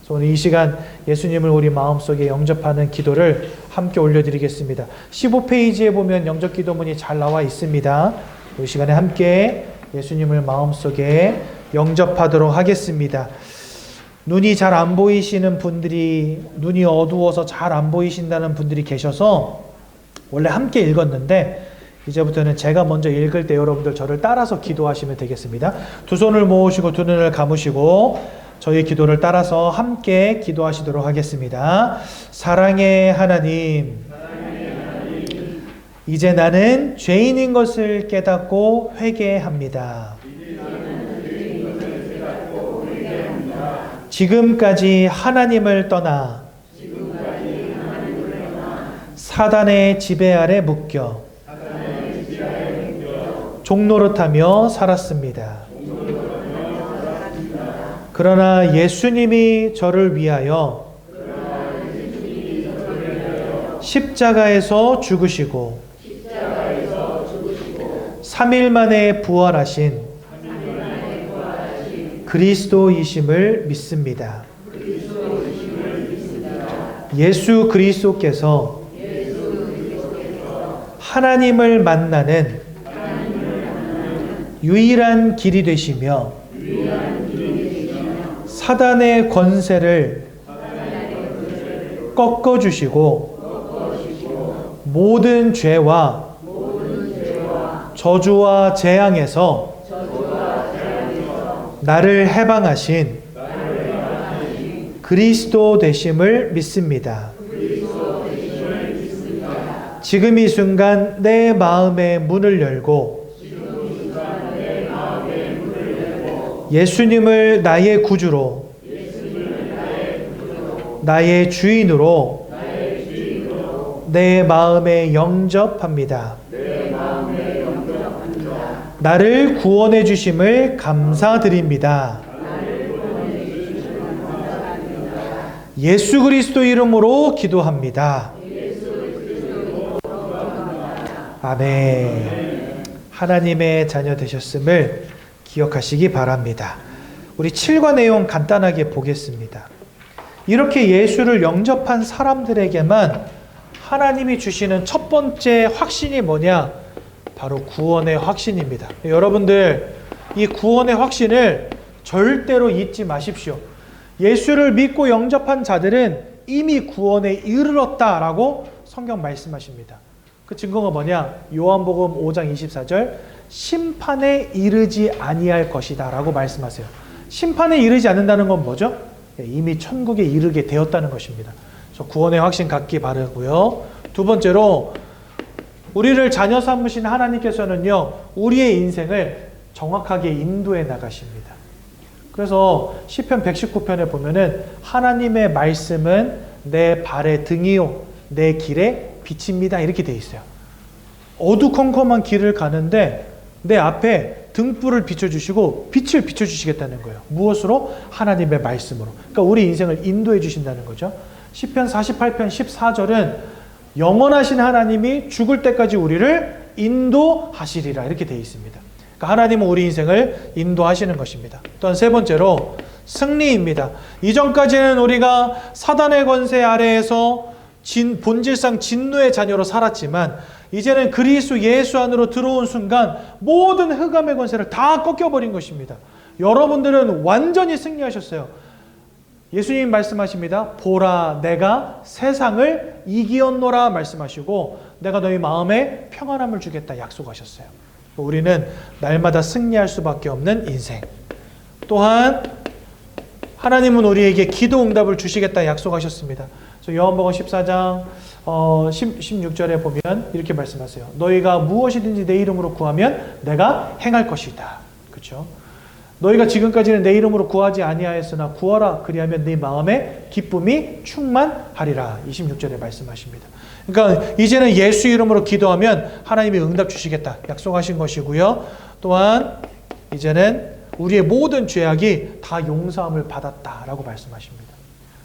[SPEAKER 1] 그래서 오늘 이 시간 예수님을 우리 마음속에 영접하는 기도를 함께 올려드리겠습니다. 15페이지에 보면 영접 기도문이 잘 나와 있습니다. 이 시간에 함께 예수님을 마음속에 영접하도록 하겠습니다. 눈이 잘 안 보이시는 분들이, 눈이 어두워서 잘 안 보이신다는 분들이 계셔서 원래 함께 읽었는데 이제부터는 제가 먼저 읽을 때 여러분들 저를 따라서 기도하시면 되겠습니다. 두 손을 모으시고 두 눈을 감으시고 저희 기도를 따라서 함께 기도하시도록 하겠습니다. 사랑의 하나님, 이제 나는 죄인인 것을 깨닫고 회개합니다. 지금까지 하나님을 떠나 사단의 지배 아래 묶여 종노릇하며 살았습니다. 그러나 예수님이 저를 위하여 십자가에서 죽으시고 3일 만에 부활하신 그리스도이심을 믿습니다. 예수 그리스도께서 하나님을 만나는 유일한 길이 되시며 사단의 권세를 꺾어주시고 모든 죄와 저주와 재앙에서 나를 해방하신 그리스도 되심을 믿습니다. 지금 이 순간 내 마음의 문을 열고 예수님을 나의 구주로, 나의 주인으로 내 마음에 영접합니다. 나를 구원해 주심을 감사드립니다. 예수 그리스도 이름으로 기도합니다. 아멘. 하나님의 자녀 되셨음을 기억하시기 바랍니다. 우리 7과 내용 간단하게 보겠습니다. 이렇게 예수를 영접한 사람들에게만 하나님이 주시는 첫 번째 확신이 뭐냐? 바로 구원의 확신입니다. 여러분들, 이 구원의 확신을 절대로 잊지 마십시오. 예수를 믿고 영접한 자들은 이미 구원에 이르렀다라고 성경 말씀하십니다. 그 증거가 뭐냐? 요한복음 5장 24절 심판에 이르지 아니할 것이다 라고 말씀하세요. 심판에 이르지 않는다는 건 뭐죠? 이미 천국에 이르게 되었다는 것입니다. 그래서 구원의 확신 갖기 바라고요. 두 번째로 우리를 자녀 삼으신 하나님께서는요, 우리의 인생을 정확하게 인도해 나가십니다. 그래서 시편 119편에 보면은 하나님의 말씀은 내 발의 등이요 내 길의 빛입니다 이렇게 돼 있어요. 어두컴컴한 길을 가는데 내 앞에 등불을 비춰주시고 빛을 비춰주시겠다는 거예요. 무엇으로? 하나님의 말씀으로. 그러니까 우리 인생을 인도해 주신다는 거죠. 시편 48편 14절은 영원하신 하나님이 죽을 때까지 우리를 인도하시리라 이렇게 되어 있습니다. 그러니까 하나님은 우리 인생을 인도하시는 것입니다. 또한 세 번째로 승리입니다. 이전까지는 우리가 사단의 권세 아래에서 본질상 진노의 자녀로 살았지만 이제는 그리스도 예수 안으로 들어온 순간 모든 흑암의 권세를 다 꺾여버린 것입니다. 여러분들은 완전히 승리하셨어요. 예수님 말씀하십니다. 보라 내가 세상을 이기었노라 말씀하시고 내가 너희 마음에 평안함을 주겠다 약속하셨어요. 우리는 날마다 승리할 수밖에 없는 인생. 또한 하나님은 우리에게 기도 응답을 주시겠다 약속하셨습니다. 요한복음 14장 16절에 보면 이렇게 말씀하세요. 너희가 무엇이든지 내 이름으로 구하면 내가 행할 것이다. 그렇죠? 너희가 지금까지는 내 이름으로 구하지 아니하였으나 구하라 그리하면 네 마음에 기쁨이 충만하리라. 26절에 말씀하십니다. 그러니까 이제는 예수 이름으로 기도하면 하나님이 응답 주시겠다 약속하신 것이고요. 또한 이제는 우리의 모든 죄악이 다 용서함을 받았다라고 말씀하십니다.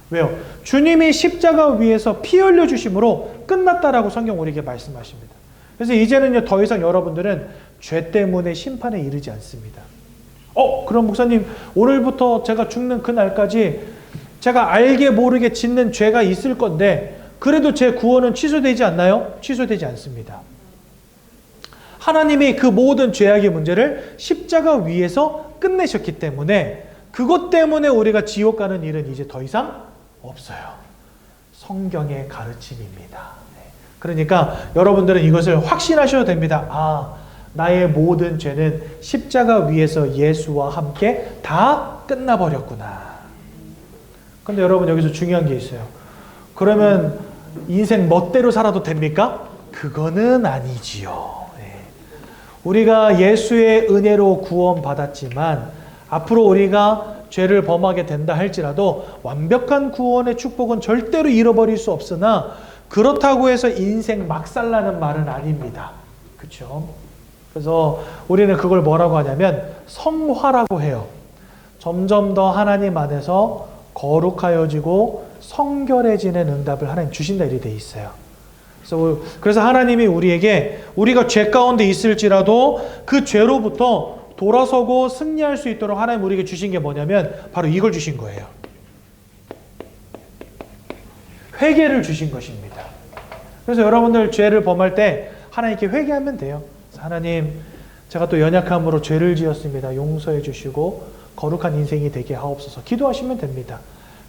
[SPEAKER 1] 왜요? 주님이 십자가 위에서 피 흘려 주심으로 끝났다라고 성경 우리에게 말씀하십니다. 그래서 이제는요 더 이상 여러분들은 죄 때문에 심판에 이르지 않습니다. 그럼 목사님 오늘부터 제가 죽는 그날까지 제가 알게 모르게 짓는 죄가 있을 건데 그래도 제 구원은 취소되지 않나요? 취소되지 않습니다. 하나님이 그 모든 죄악의 문제를 십자가 위에서 끝내셨기 때문에 그것 때문에 우리가 지옥 가는 일은 이제 더 이상 없어요. 성경의 가르침입니다. 그러니까 여러분들은 이것을 확신하셔도 됩니다. 아, 나의 모든 죄는 십자가 위에서 예수와 함께 다 끝나버렸구나. 근데 여러분 여기서 중요한 게 있어요. 그러면 인생 멋대로 살아도 됩니까? 그거는 아니지요. 우리가 예수의 은혜로 구원받았지만 앞으로 우리가 죄를 범하게 된다 할지라도 완벽한 구원의 축복은 절대로 잃어버릴 수 없으나 그렇다고 해서 인생 막살나는 말은 아닙니다. 그렇죠? 그래서 우리는 그걸 뭐라고 하냐면 성화라고 해요. 점점 더 하나님 안에서 거룩하여지고 성결해지는 응답을 하나님 주신다 이렇게 돼 있어요. 그래서 하나님이 우리에게 우리가 죄 가운데 있을지라도 그 죄로부터 돌아서고 승리할 수 있도록 하나님 우리에게 주신 게 뭐냐면 바로 이걸 주신 거예요. 회개를 주신 것입니다. 그래서 여러분들 죄를 범할 때 하나님께 회개하면 돼요. 하나님, 제가 또 연약함으로 죄를 지었습니다. 용서해 주시고 거룩한 인생이 되게 하옵소서. 기도하시면 됩니다.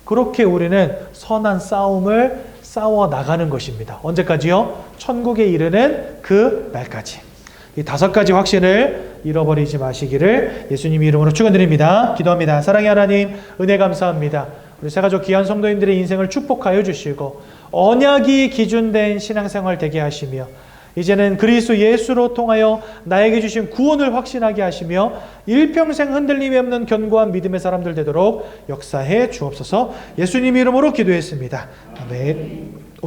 [SPEAKER 1] 그렇게 우리는 선한 싸움을 싸워 나가는 것입니다. 언제까지요? 천국에 이르는 그 날까지. 이 5가지 확신을 잃어버리지 마시기를 예수님 이름으로 축원드립니다. 기도합니다. 사랑의 하나님, 은혜 감사합니다. 우리 새가족 귀한 성도님들의 인생을 축복하여 주시고 언약이 기준된 신앙생활 되게 하시며 이제는 그리스도 예수로 통하여 나에게 주신 구원을 확신하게 하시며 일평생 흔들림이 없는 견고한 믿음의 사람들 되도록 역사해 주옵소서. 예수님 이름으로 기도했습니다. 아멘.